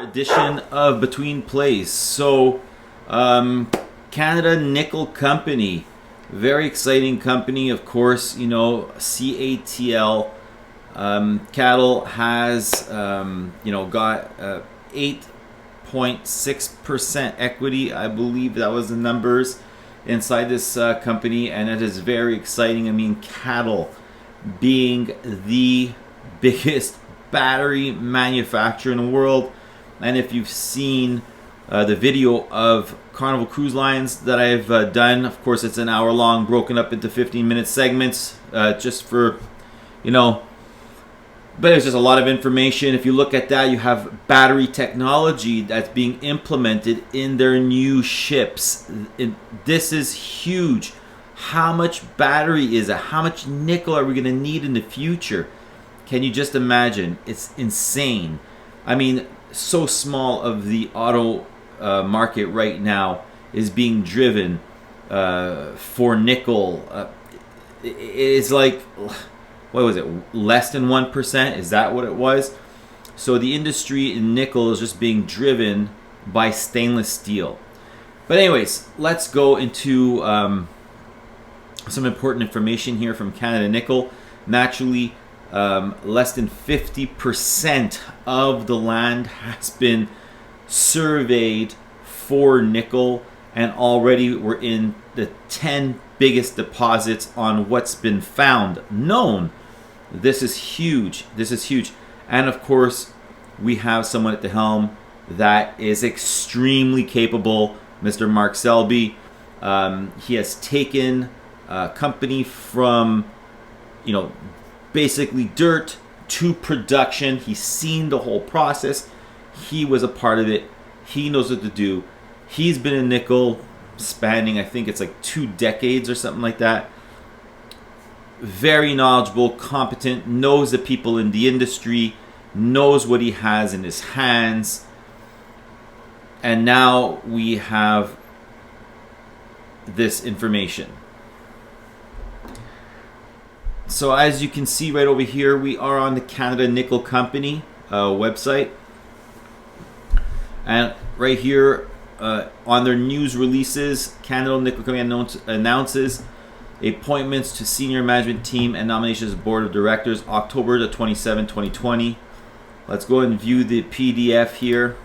edition of Between Plays. So, Canada Nickel Company, very exciting company. Of course, you know, CATL cattle has got 8.6% equity. I believe that was the numbers inside this company, and it is very exciting. I mean, cattle being the biggest battery manufacturer in the world. And if you've seen the video of Carnival Cruise Lines that I've done, of course it's an hour long, broken up into 15-minute segments, just for, but it's just a lot of information. If you look at that, you have battery technology that's being implemented in their new ships. This is huge. How much battery is it? How much nickel are we going to need in the future? Can you just imagine? It's insane. I mean, so small of the auto market right now is being driven for nickel. It's like, what was it? Less than 1%? Is that what it was? So the industry in nickel is just being driven by stainless steel. But anyways, let's go into some important information here from Canada Nickel. Naturally, less than 50% of the land has been surveyed for nickel, and already we're in the 10 biggest deposits on what's been found known. This is huge. This is huge. And of course, we have someone at the helm that is extremely capable, Mr. Mark Selby. He has taken a company from, basically dirt to production. He's seen the whole process. He was a part of it. He knows what to do. He's been in nickel spanning, I think it's like 2 decades or something like that. Very knowledgeable, competent, knows the people in the industry, knows what he has in his hands. And now we have this information. So as you can see right over here, we are on the Canada Nickel Company website. And right here on their news releases, Canada Nickel Company announces appointments to senior management team and nominations of board of directors, October the 27th, 2020. Let's go and view the PDF here.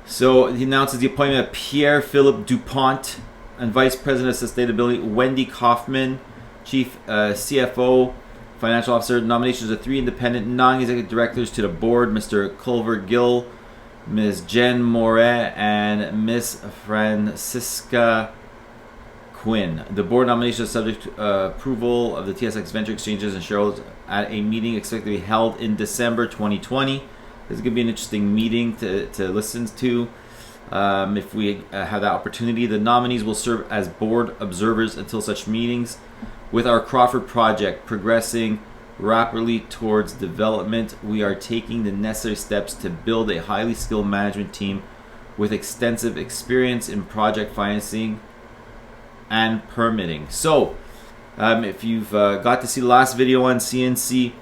So he announces the appointment of Pierre-Philippe Dupont and Vice President of Sustainability, Wendy Kaufman, Chief CFO, Financial Officer. Nominations of 3 independent non-executive directors to the board, Mr. Culver Gill, Ms. Jen Moret, and Ms. Francisca Quinn. The board nominations are subject to approval of the TSX Venture Exchanges and shareholders at a meeting expected to be held in December 2020. This is going to be an interesting meeting to listen to. If we have that opportunity, the nominees will serve as board observers until such meetings. With our Crawford project progressing rapidly towards development, we are taking the necessary steps to build a highly skilled management team with extensive experience in project financing and permitting. So, if you've got to see the last video on CNC,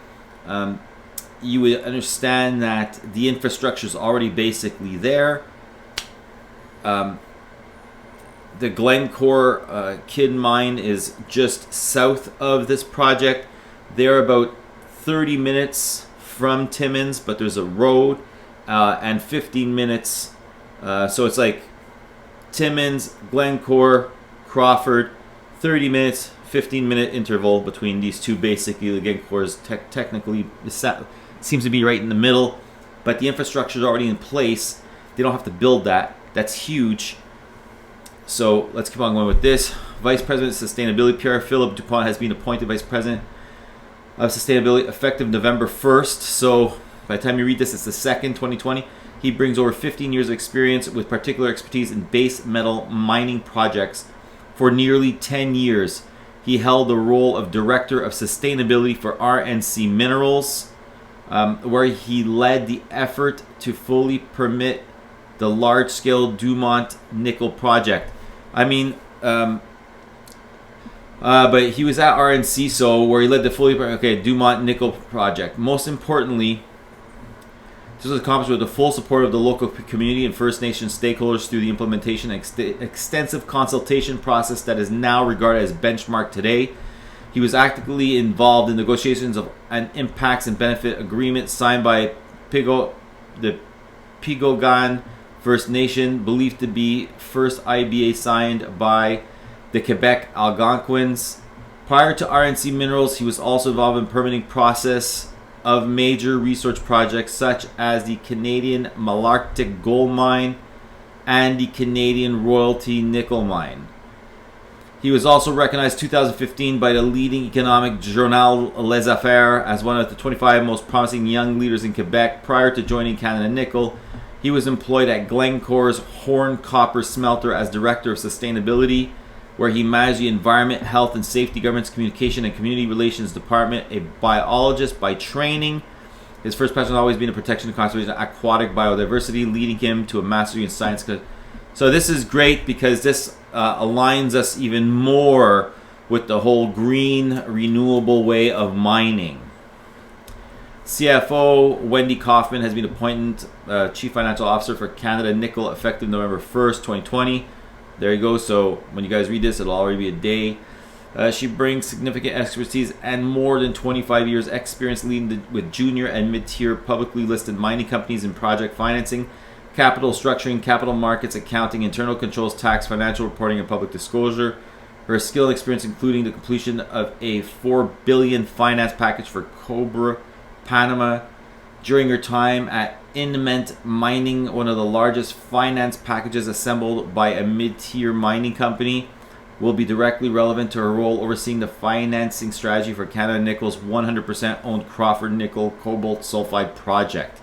you would understand that the infrastructure is already basically there. The Glencore Kidd mine is just south of this project. They're about 30 minutes from Timmins, but there's a road, and 15 minutes. So it's like Timmins, Glencore, Crawford, 30 minutes, 15-minute interval between these two. Basically, the Glencore is technically seems to be right in the middle, but the infrastructure is already in place. They don't have to build that. That's huge. So let's keep on going with this. Vice President of Sustainability, Pierre-Philippe Dupont, has been appointed Vice President of Sustainability effective November 1st. So by the time you read this, it's the 2nd, 2020. He brings over 15 years of experience with particular expertise in base metal mining projects. For nearly 10 years, he held the role of Director of Sustainability for RNC Minerals, where he led the effort to fully permit the large-scale Dumont nickel project. I mean, but he was at RNC, so where he led the fully Dumont nickel project. Most importantly, This was accomplished with the full support of the local community and First Nation stakeholders through the implementation and extensive consultation process that is now regarded as benchmark today. He was actively involved in negotiations of an impacts and benefit agreement signed by the Pigogan First Nation, believed to be first IBA signed by the Quebec Algonquins. Prior to RNC Minerals, he was also involved in permitting process of major research projects such as the Canadian Malartic Gold Mine and the Canadian Royalty Nickel Mine. He was also recognized 2015 by the leading economic journal Les Affaires as one of the 25 most promising young leaders in Quebec. Prior to joining Canada Nickel, he was employed at Glencore's Horn Copper Smelter as Director of Sustainability, where he managed the Environment, Health and Safety, Government's Communication and Community Relations Department. A biologist by training, his first passion has always been the protection and conservation of aquatic biodiversity, leading him to a mastery in science. So this is great because this aligns us even more with the whole green, renewable way of mining. CFO Wendy Kaufman has been appointed Chief Financial Officer for Canada Nickel effective November 1st, 2020. There you go. So when you guys read this, it'll already be a day. She brings significant expertise and more than 25 years experience leading with junior and mid-tier publicly listed mining companies in project financing, capital structuring, capital markets, accounting, internal controls, tax, financial reporting, and public disclosure. Her skill and experience including the completion of a $4 billion finance package for Cobra Panama during her time at Inment Mining, one of the largest finance packages assembled by a mid-tier mining company, will be directly relevant to her role overseeing the financing strategy for Canada Nickel's 100% owned Crawford Nickel Cobalt Sulfide project.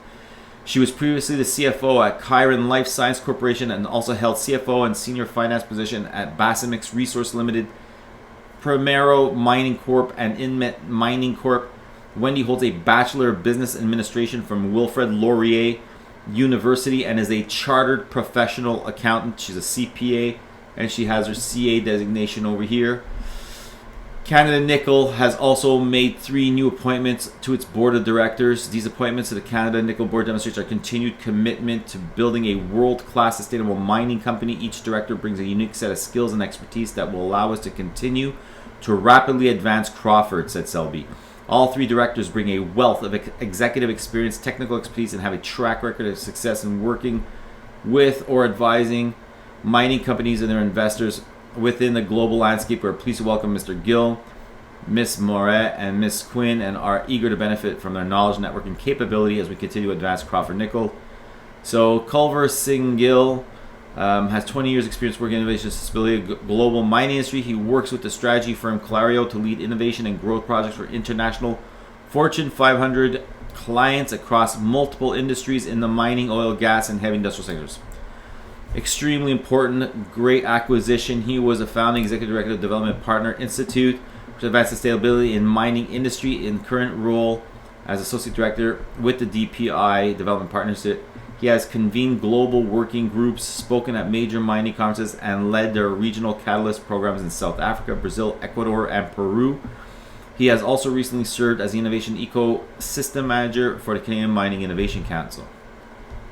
She was previously the CFO at Chiron Life Science Corporation and also held CFO and senior finance position at Basimix Resource Limited, Primero Mining Corp, and Inmet Mining Corp. Wendy holds a Bachelor of Business Administration from Wilfrid Laurier University and is a chartered professional accountant. She's a CPA and she has her CA designation over here. Canada Nickel has also made 3 new appointments to its board of directors. These appointments to the Canada Nickel board demonstrates our continued commitment to building a world-class sustainable mining company. Each director brings a unique set of skills and expertise that will allow us to continue to rapidly advance Crawford, said Selby. All 3 directors bring a wealth of executive experience, technical expertise, and have a track record of success in working with or advising mining companies and their investors within the global landscape. We're pleased to welcome Mr. Gill, Ms. Moret, and Ms. Quinn, and are eager to benefit from their knowledge, network, and capability as we continue to advance Crawford Nickel. So Culver Singh Gill has 20 years experience working in innovation and sustainability global mining industry. He works with the strategy firm Clario to lead innovation and growth projects for international Fortune 500 clients across multiple industries in the mining, oil, gas, and heavy industrial sectors. Extremely important, great acquisition. He was a founding executive director of Development Partner Institute to advance sustainability in mining industry, in current role as associate director with the DPI Development Partnership. He has convened global working groups, spoken at major mining conferences, and led their regional catalyst programs in South Africa, Brazil, Ecuador, and Peru. He has also recently served as the Innovation Ecosystem Manager for the Canadian Mining Innovation Council.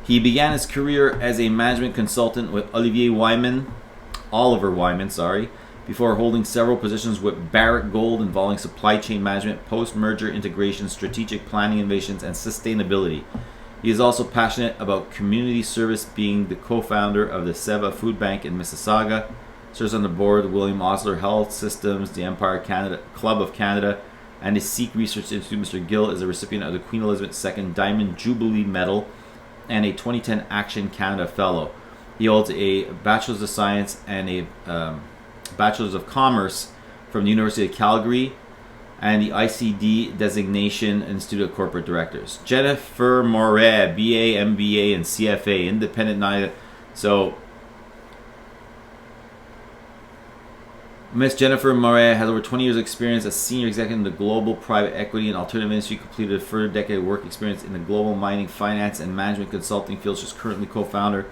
He began his career as a management consultant with Oliver Wyman, before holding several positions with Barrick Gold involving supply chain management, post-merger integration, strategic planning, innovations, and sustainability. He is also passionate about community service, being the co-founder of the Seva Food Bank in Mississauga, serves on the board of William Osler Health Systems, the Empire Canada Club of Canada, and the Sikh Research Institute. Mr. Gill is a recipient of the Queen Elizabeth II Diamond Jubilee Medal and a 2010 Action Canada Fellow. He holds a Bachelor's of Science and a Bachelor's of Commerce from the University of Calgary and the ICD designation Institute of Corporate Directors. Jennifer Moret, BA, MBA, and CFA, independent. So Ms. Jennifer Moret has over 20 years of experience as senior executive in the global private equity and alternative industry, completed a further decade of work experience in the global mining, finance, and management consulting fields. She's currently co-founder,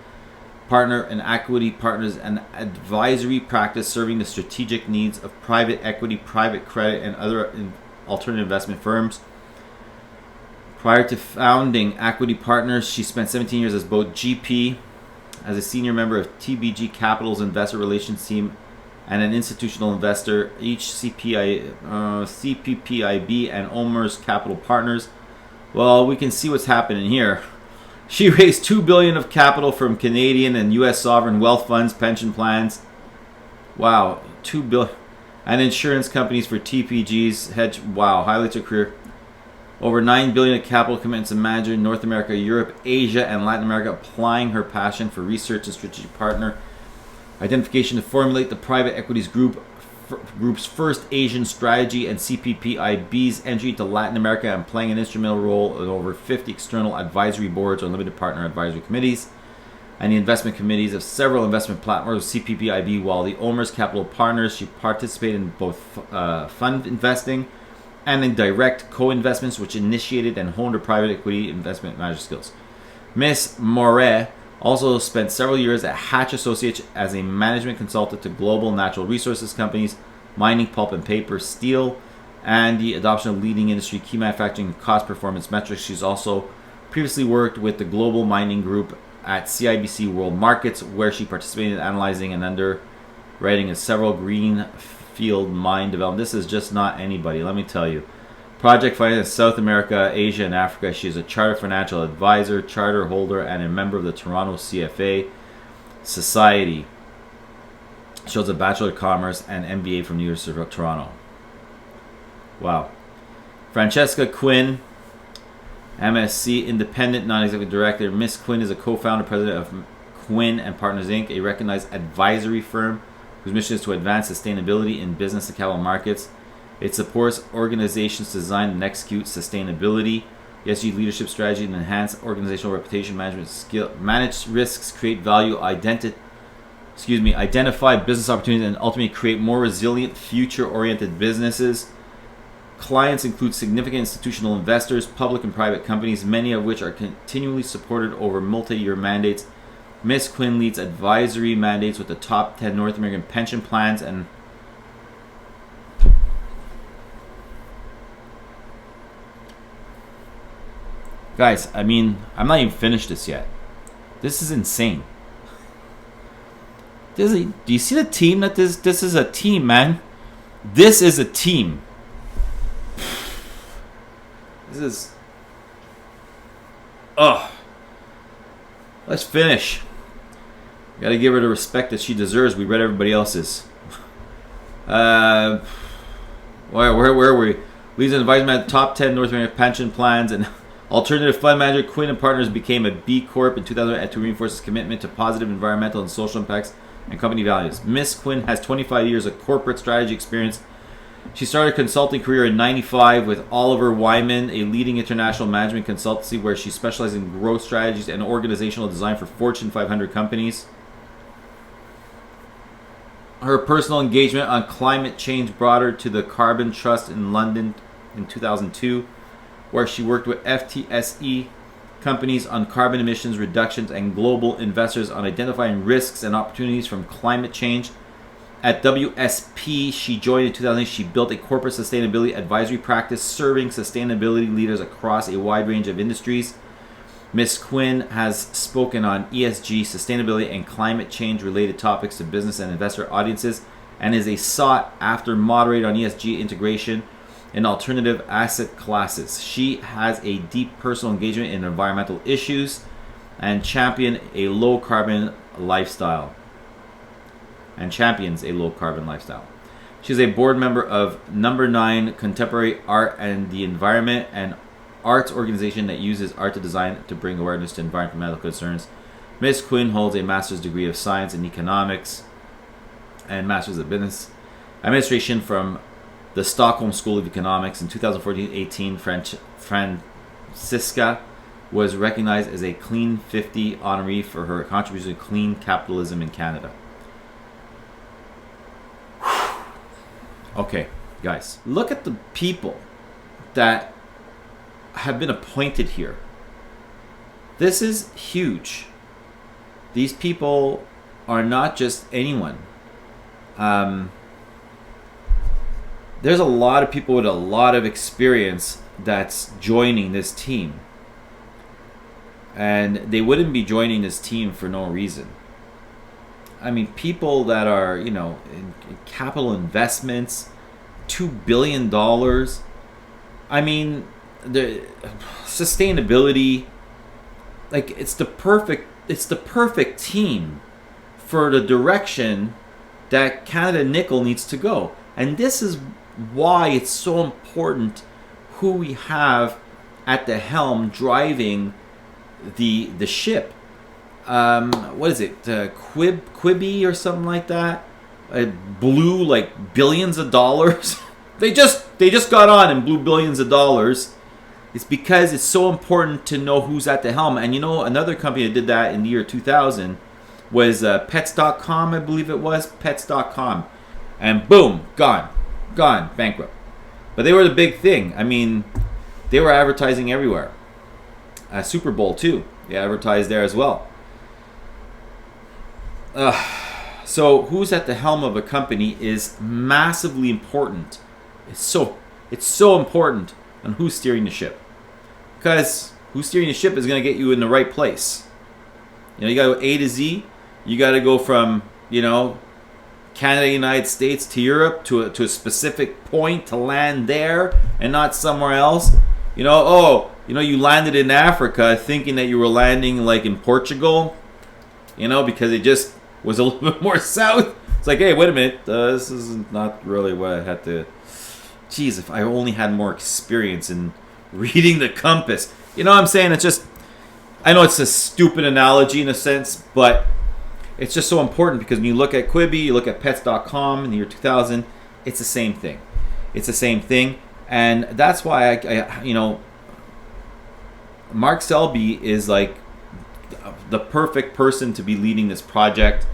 partner in Equity Partners, an advisory practice serving the strategic needs of private equity, private credit, and other alternative investment firms. Prior to founding Equity Partners, she spent 17 years as both GP, as a senior member of TBG Capital's investor relations team, and an institutional investor, each CPPIB and OMERS Capital Partners. Well, we can see what's happening here. She raised $2 billion of capital from Canadian and U.S. sovereign wealth funds, pension plans. Wow, $2 billion. And insurance companies for TPG's hedge. Wow, highlights her career. Over $9 billion of capital commitments to manager in North America, Europe, Asia, and Latin America, applying her passion for research and strategic partner identification to formulate the private equities group's first Asian strategy and CPPIB's entry to Latin America, and playing an instrumental role in over 50 external advisory boards or limited partner advisory committees and the investment committees of several investment platforms, CPPIB, while the OMERS Capital Partners. She participated in both fund investing and in direct co-investments, which initiated and honed her private equity investment manager skills. Miss Moret also spent several years at Hatch Associates as a management consultant to global natural resources companies, mining, pulp and paper, steel, and the adoption of leading industry key manufacturing and cost performance metrics. She's also previously worked with the global mining group at CIBC World Markets, where she participated in analyzing and underwriting of several greenfield mine development. This is just not anybody, let me tell you. Project finance in South America, Asia, and Africa. She is a chartered financial advisor, charter holder, and a member of the Toronto CFA Society. She holds a Bachelor of Commerce and MBA from University of Toronto. Wow. Francesca Quinn, MSc, Independent Non-Executive Director. Miss Quinn is a co-founder, president of Quinn and Partners Inc., a recognized advisory firm whose mission is to advance sustainability in business and capital markets. It supports organizations to design and execute sustainability, ESG leadership strategy, and enhance organizational reputation management skill, manage risks, create value, identify business opportunities, and ultimately create more resilient, future-oriented businesses. Clients include significant institutional investors, public and private companies, many of which are continually supported over multi-year mandates. Ms. Quinn leads advisory mandates with the top 10 North American pension plans and guys, I mean, I'm not even finished this yet. This is insane. Do you see the team that this is a team, man? This is a team. This is... Ugh. Let's finish. Gotta give her the respect that she deserves. We read everybody else's. Where were we? Leads and advisement at top 10 North American pension plans and alternative fund manager. Quinn and Partners became a B Corp in 2000 to reinforce its commitment to positive environmental and social impacts and company values. Miss Quinn has 25 years of corporate strategy experience. She started a consulting career in '95 with Oliver Wyman, a leading international management consultancy where she specialized in growth strategies and organizational design for Fortune 500 companies. Her personal engagement on climate change brought her to the Carbon Trust in London in 2002, where she worked with FTSE companies on carbon emissions reductions and global investors on identifying risks and opportunities from climate change. At WSP, she joined in 2008. She built a corporate sustainability advisory practice serving sustainability leaders across a wide range of industries. Ms. Quinn has spoken on ESG, sustainability, and climate change related topics to business and investor audiences, and is a sought-after moderator on ESG integration in alternative asset classes. She has a deep personal engagement in environmental issues and champions a low carbon lifestyle. She's a board member of Number 9 Contemporary Art and the Environment, an arts organization that uses art to design to bring awareness to environmental concerns. Ms. Quinn holds a master's degree of science in economics and master's of business administration from the Stockholm School of Economics. In 2014-18, Francisca was recognized as a Clean 50 honoree for her contribution to clean capitalism in Canada. Okay, guys, look at the people that have been appointed here. This is huge. These people are not just anyone. There's a lot of people with a lot of experience that's joining this team. And they wouldn't be joining this team for no reason. I mean, people that are, in capital investments, $2 billion. I mean, the sustainability, like it's the perfect team for the direction that Canada Nickel needs to go. And this is why it's so important who we have at the helm driving the ship. What is it? Quibi or something like that. Blew like billions of dollars. they just got on and blew billions of dollars. It's because it's so important to know who's at the helm. And another company that did that in the year 2000 was Pets.com, I believe it was. Pets.com. And boom, gone, bankrupt. But they were the big thing. I mean, they were advertising everywhere. Super Bowl too. They advertised there as well. So who's at the helm of a company is massively important. It's so important on who's steering the ship. Because who's steering the ship is going to get you in the right place. You got to go A to Z. You got to go from, Canada, United States to Europe to a specific point to land there and not somewhere else. You landed in Africa thinking that you were landing like in Portugal, because it just was a little bit more south. It's like, hey, wait a minute, this is not really what I had to. Geez, if I only had more experience in reading the compass. You know what I'm saying? It's just, I know it's a stupid analogy in a sense, but it's just so important because when you look at Quibi, you look at Pets.com in the year 2000, it's the same thing. It's the same thing. And that's why I Mark Selby is like the perfect person to be leading this project.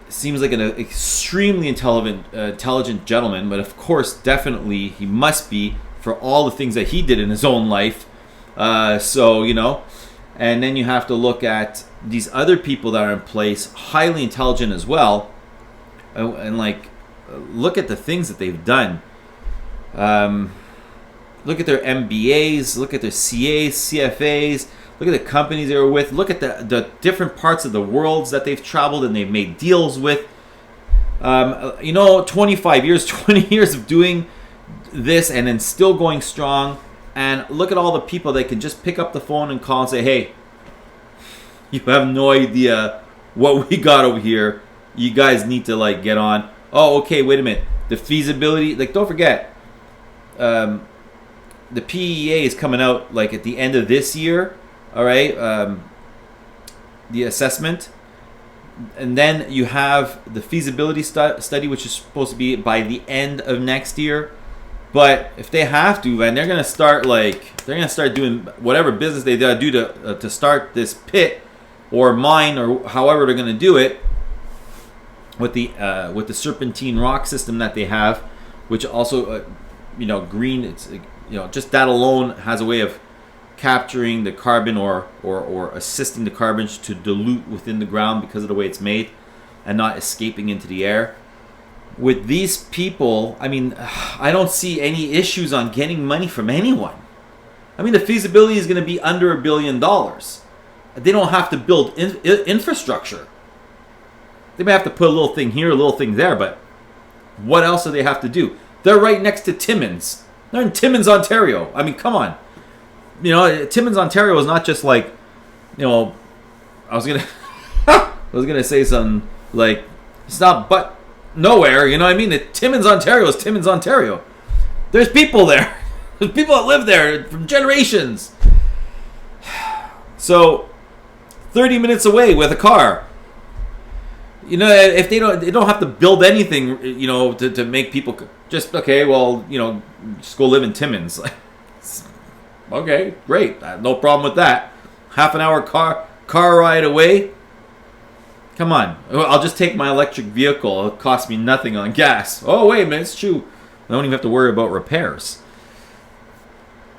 Seems like an extremely intelligent gentleman, but of course, definitely he must be for all the things that he did in his own life. And then you have to look at these other people that are in place, highly intelligent as well, and like look at the things that they've done. Look at their MBAs, look at their CAs, CFAs, look at the companies they were with, look at the different parts of the worlds that they've traveled and they've made deals with. 25 years, 20 years of doing this and then still going strong. And look at all the people that can just pick up the phone and call and say, hey, you have no idea what we got over here. You guys need to get on. Oh, okay, wait a minute. The feasibility, don't forget, the PEA is coming out at the end of this year. All right, the assessment. And then you have the feasibility study, which is supposed to be by the end of next year. But if they have to, man, they're gonna start doing whatever business they gotta do to start this pit or mine or however they're gonna do it with the serpentine rock system that they have, which also green. It's just that alone has a way of capturing the carbon or assisting the carbon to dilute within the ground because of the way it's made and not escaping into the air. With these people, I mean, I don't see any issues on getting money from anyone. I mean, the feasibility is going to be under $1 billion. They don't have to build infrastructure. They may have to put a little thing here, a little thing there, but what else do they have to do? They're right next to Timmins. They're in Timmins, Ontario. I mean, come on. Timmins, Ontario is not just I was gonna say something like it's not but nowhere. You know what I mean? Timmins, Ontario is Timmins, Ontario. There's people there. There's people that live there from generations. So, 30 minutes away with a car. If they don't have to build anything, to make people just okay. Well, just go live in Timmins. Okay, great. No problem with that. Half an hour car ride away. Come on. I'll just take my electric vehicle. It'll cost me nothing on gas. Oh, wait a minute. It's true. I don't even have to worry about repairs.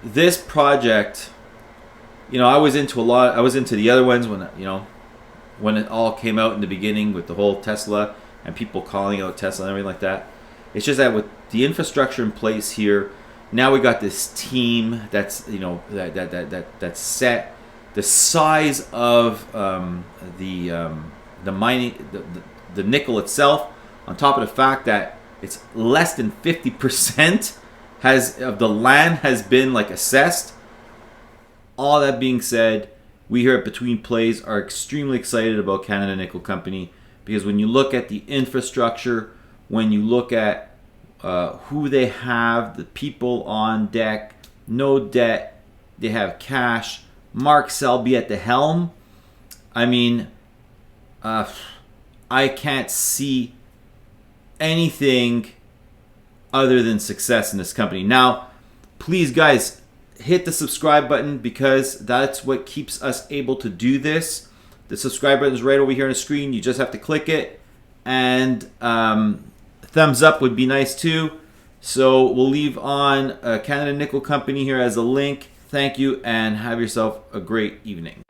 This project, I was into the other ones when it all came out in the beginning with the whole Tesla and people calling out Tesla and everything like that. It's just that with the infrastructure in place here, Now we got this team that's, you know, that's set. The size of the mining, the nickel itself, on top of the fact that it's less than 50% of the land has been like assessed. All that being said, we here at Between Plays are extremely excited about Canada Nickel Company, because when you look at the infrastructure, when you look at who they have, the people on deck, no debt, they have cash, Mark Selby at the helm. I mean, I can't see anything other than success in this company. Now, please guys, hit the subscribe button, because that's what keeps us able to do this. The subscribe button is right over here on the screen. You just have to click it, and thumbs up would be nice too. So we'll leave on Canada Nickel Company here as a link. Thank you, and have yourself a great evening.